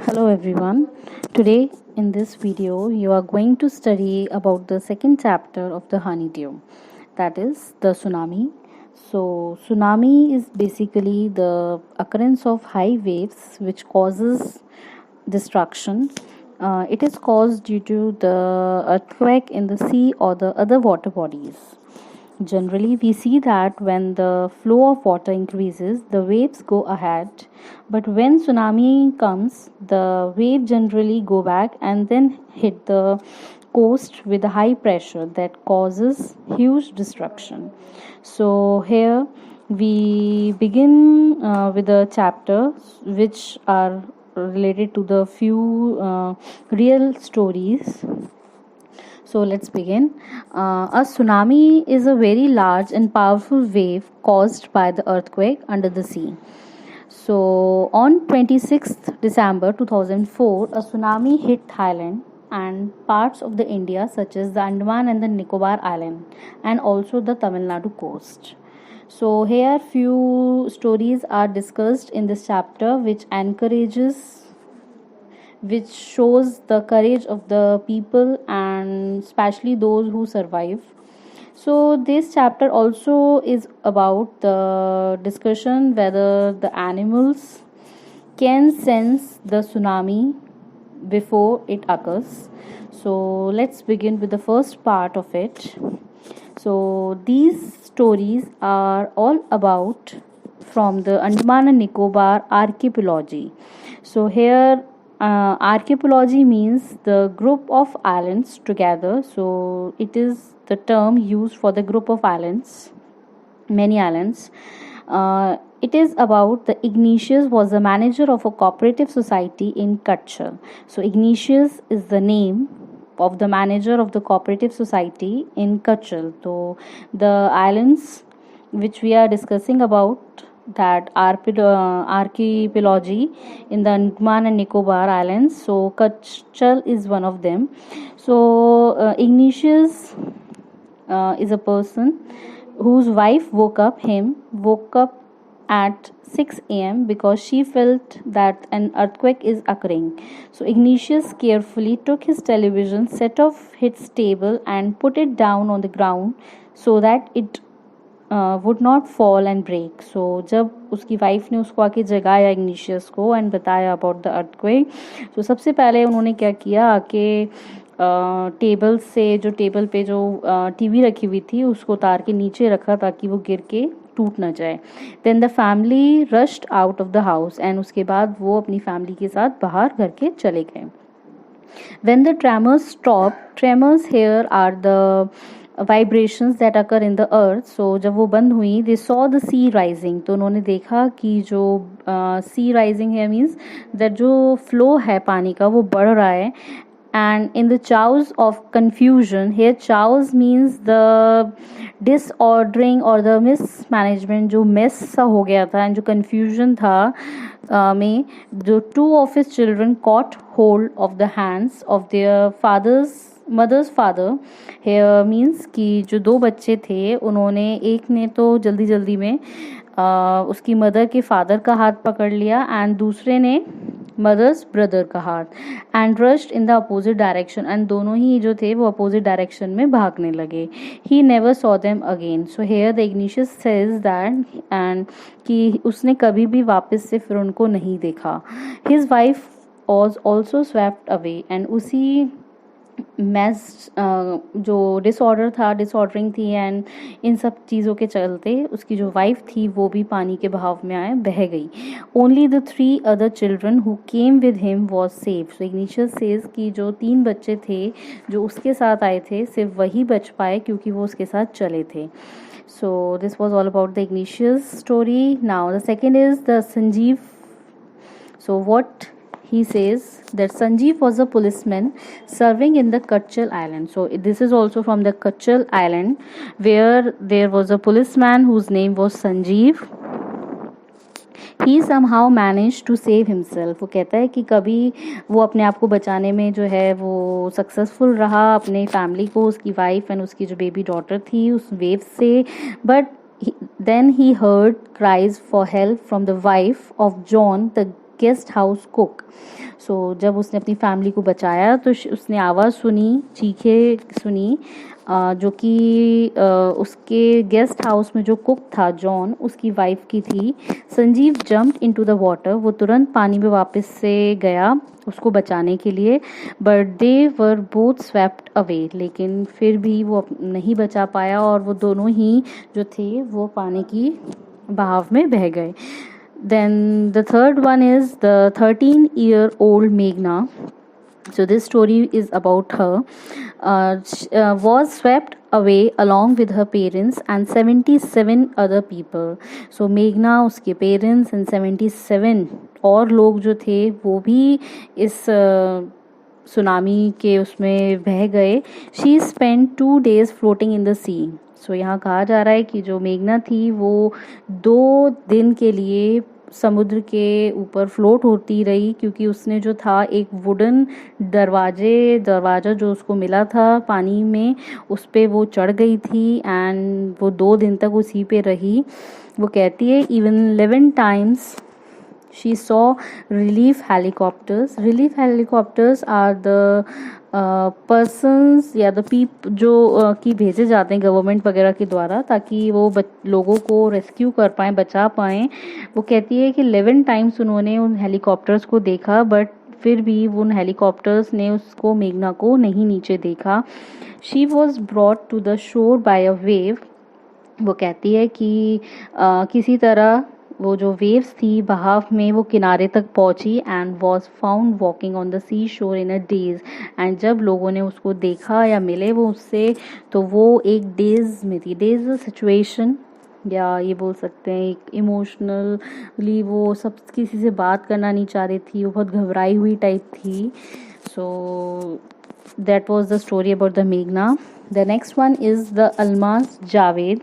Hello everyone. Today in this video you are going to study about the second chapter of the honeydew, that is the tsunami. So tsunami is basically the occurrence of high waves which causes destruction. It is caused due to the earthquake in the sea or the other water bodies. Generally, we see that when the flow of water increases, the waves go ahead. But when tsunami comes, the wave generally go back and then hit the coast with a high pressure that causes huge destruction. So here we begin with a chapter which are related to the few real stories. So let's begin. A tsunami is a very large and powerful wave caused by the earthquake under the sea. So on 26th December 2004, a tsunami hit Thailand and parts of the India such as the Andaman and the Nicobar Island and also the Tamil Nadu coast. So here few stories are discussed in this chapter which shows the courage of the people and especially those who survive. So this chapter also is about the discussion whether the animals can sense the tsunami before it occurs. So let's begin with the first part of it. So these stories are all about from the Andaman and Nicobar archipelago. So here archipelago means the group of islands together. So it is the term used for the group of islands, many islands. It is about the Ignatius was the manager of a cooperative society in Kutchal. So Ignatius is the name of the manager of the cooperative society in Kutchal. So the islands which we are discussing about, that archipelago in the Andaman and Nicobar Islands. So Kutchal is one of them. So Ignatius is a person whose wife woke up at 6 a.m. because she felt that an earthquake is occurring. So Ignatius carefully took his television set off its table and put it down on the ground so that it would not fall and break. So जब उसकी wife ने उसको आके जगाया igneous को and बताया about the earthquake, तो सबसे पहले उन्होंने क्या किया, आके टेबल से जो टेबल पे जो टीवी रखी हुई थी उसको उतार के नीचे रखा ताकि वो गिर के टूट ना जाए. Then the family rushed out of the house and उसके बाद वो अपनी फैमिली के साथ बाहर घर के चले गए. When the tremors stopped, tremors here are the vibrations that occur in the earth. So जब वो बंद हुई, they saw the sea rising. तो उन्होंने देखा कि जो sea rising है means that जो flow है पानी का वो बढ़ रहा है. And in the chaos of confusion, here chaos means the disordering or the mismanagement, जो mess सा हो गया था and जो confusion था में जो two of his children caught hold of the hands of their mother's father. here means कि जो दो बच्चे थे उन्होंने, एक ने तो जल्दी जल्दी में उसकी मदर के फादर का हाथ पकड़ लिया एंड दूसरे ने मदर्स ब्रदर का हाथ and rushed in the opposite direction, and दोनों ही जो थे वो अपोजिट डायरेक्शन में भागने लगे. He never saw them again. So here the igneous says that and कि उसने कभी भी वापस से फिर उनको नहीं देखा. His wife was also swept away, and उसी मैस जो डिसऑर्डरिंग थी एंड इन सब चीज़ों के चलते उसकी जो वाइफ थी वो भी पानी के बहाव में बह गई. Only the 3 other children who came with him was safe. So igneous says कि जो 3 बच्चे थे जो उसके साथ आए थे सिर्फ वही बच पाए क्योंकि वो उसके साथ चले थे. So this was all about the Ignatius story. Now the second is the Sanjeev. So what he says that Sanjeev was a policeman serving in the Kutchal Island. So this is also from the Kutchal Island where there was a policeman whose name was Sanjeev. He somehow managed to save himself. वो कहता है कि कभी वो अपने आप को बचाने में जो है वो सक्सेसफुल रहा, अपने फैमिली को, उसकी वाइफ एंड उसकी जो बेबी डॉटर थी उस वेव से. But then he heard cries for help from the wife of John, the guest house cook. So जब उसने अपनी फैमिली को बचाया तो उसने आवाज़ सुनी, चीखें सुनी, जो कि उसके गेस्ट हाउस में जो कुक था जॉन, उसकी वाइफ की थी. Sanjeev jumped into the water. वो तुरंत पानी में वापस से गया उसको बचाने के लिए. But they were both swept away. लेकिन फिर भी वो नहीं बचा पाया और वो दोनों ही जो थे वो पानी की बहाव में बह गए. Then the third one is the 13-year-old Meghna. So this story is about her. Was swept away along with her parents and 77 other people. So Meghna, उसके parents and 77 और लोग जो थे वो भी इस सुनामी के उसमें बह गए. She spent 2 days floating in the sea. सो यहाँ कहा जा रहा है कि जो मेघना थी वो 2 दिन के लिए समुद्र के ऊपर फ्लोट होती रही, क्योंकि उसने जो था एक वुडन दरवाज़ा जो उसको मिला था पानी में, उस पर वो चढ़ गई थी एंड वो 2 दिन तक उसी पे रही. वो कहती है even 11 times she saw relief helicopters. Relief helicopters are the persons या द जो कि भेजे जाते हैं गवर्नमेंट वगैरह के द्वारा ताकि वो लोगों को रेस्क्यू कर पाएँ, बचा पाएँ. वो कहती है कि 11 times उन्होंने उन हेलीकॉप्टर्स को देखा, बट फिर भी उन हेलीकॉप्टर्स ने उसको मेघना को नहीं नीचे देखा. She was brought to the shore by a wave. वो कहती है कि किसी तरह वो जो वेव्स थी बहाव में वो किनारे तक पहुंची and was found walking on the sea shore in a days. And जब लोगों ने उसको देखा या मिले वो उससे, तो वो एक डेज में थी. डेज अ सिचुएशन, या ये बोल सकते हैं एक इमोशनली वो सब किसी से बात करना नहीं चाह रही थी, वो बहुत घबराई हुई टाइप थी. सो that was the story about the Meghna. The next one is the Almaz Javed,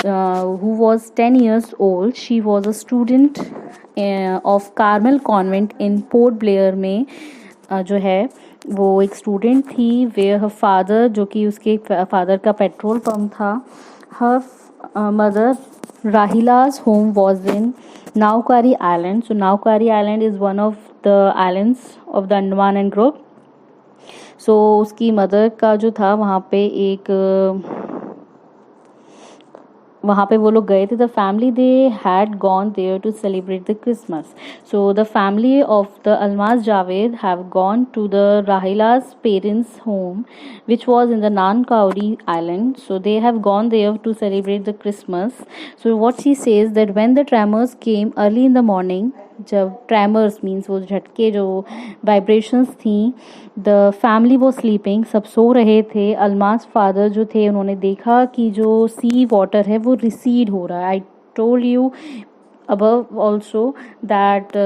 who was 10 years old. She was a student of Carmel Convent in Port Blair में जो है वो एक स्टूडेंट थी. where her father, जो कि उसके father का पेट्रोल पंप था. her mother Rahila's home was in Naukari Island. So Naukari Island is one of the islands of the Andaman and Group. सो उसकी मदर का जो था वहाँ पे वो लोग गए थे. The family they had gone there to celebrate the Christmas. So the family of the Alma's Javed have gone to the Rahila's parents home which was in the Nankauri Island. So they have gone there to celebrate the Christmas. So what she says that when the tremors came early in the morning, जब ट्रैमर्स means वो झटके जो vibrations थी, the family वो sleeping, सब सो रहे थे. Almaz father जो थे उन्होंने देखा कि जो सी वाटर है वो रिसीड हो रहा है. I told you above also that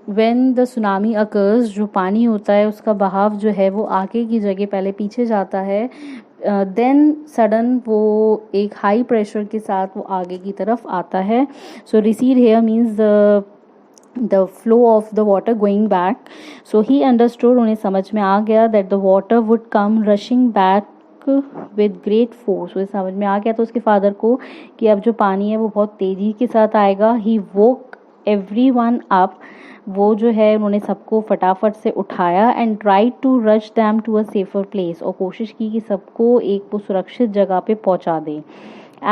when the tsunami occurs, जो पानी होता है उसका बहाव जो है वो आगे की जगह पहले पीछे जाता है, देन सडन वो एक हाई प्रेशर के साथ वो आगे की तरफ आता है. So recede here means the flow of the water going back. So he understood, उन्हें समझ में आ गया that the water would come rushing back with great force. उसे समझ में आ गया तो उसके फादर को कि अब जो पानी है वो बहुत तेज़ी के साथ आएगा. he woke everyone up. वो जो है उन्होंने सबको फटाफट से उठाया and try to rush them to a safer place. और कोशिश की कि सबको एक वो सुरक्षित जगह पे पहुंचा दें.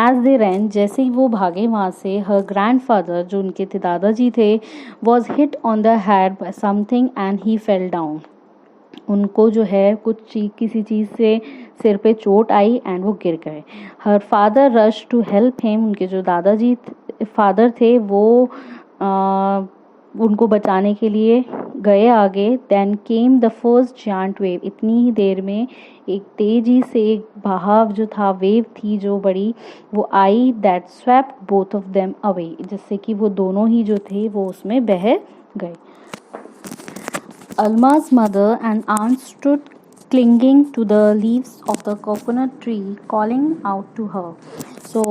एज दे रैन, जैसे ही वो भागे वहाँ से, हर ग्रैंडफादर जो उनके थे दादाजी थे, was hit on the head by something and he fell down. उनको जो है किसी चीज़ से सिर पे चोट आई एंड वो गिर गए. Her father rush to help him. उनके जो दादाजी फादर थे वो उनको बचाने के लिए गए आगे. Then came the first giant wave. इतनी ही देर में एक तेजी से एक बहाव जो था, वेव थी जो बड़ी, वो आई. That swept both of them away. जिससे कि वो दोनों ही जो थे वो उसमें बह गए. Alma's mother and aunt stood clinging to the leaves of the coconut tree, calling out to her. So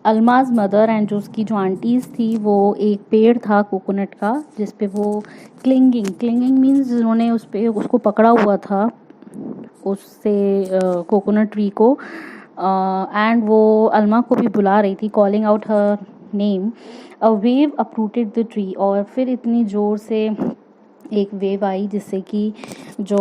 Alma's mother and जो उसकी जो आंटीज थी वो एक पेड़ था कोकोनट का जिस पे वो क्लिंगिंग मीन्स जिन्होंने उस पे उसको पकड़ा हुआ था उससे कोकोनट ट्री को. एंड वो अलमा को भी बुला रही थी, calling out her name, a wave uprooted the tree. और फिर इतनी ज़ोर से एक वेव आई जिससे कि जो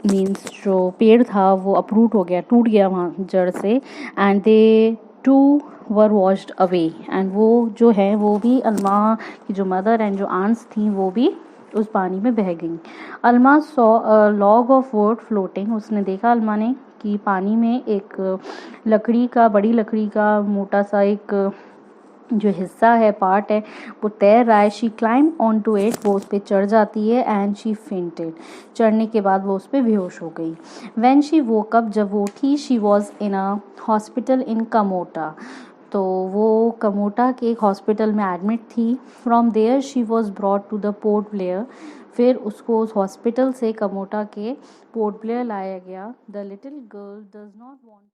मीन्स जो पेड़ था वो अपरूट हो गया, टूट गया वहाँ जड़ से, and they too were washed away. And वो जो है वो भी अल्मा की जो मदर एंड जो आंट्स थी वो भी उस पानी में बह गई। Alma saw a log of wood floating, उसने देखा अल्मा ने कि पानी में एक लकड़ी का, बड़ी लकड़ी का मोटा सा एक जो हिस्सा है, पार्ट है, वो तैर रहा है। She climb onto it, वो उस पर चढ़ जाती है, एंड शी फेंटेड, चढ़ने के बाद वो उस पर बेहोश हो गई। व्हेन शी वोक अप, जब वो उठी, she was in a hospital in Kamorta, तो वो कमोटा के एक हॉस्पिटल में एडमिट थी। From there she was brought to the Port Blair, फिर उसको उस हॉस्पिटल से कमोटा के पोर्ट ब्लेयर लाया गया। The little girl does not want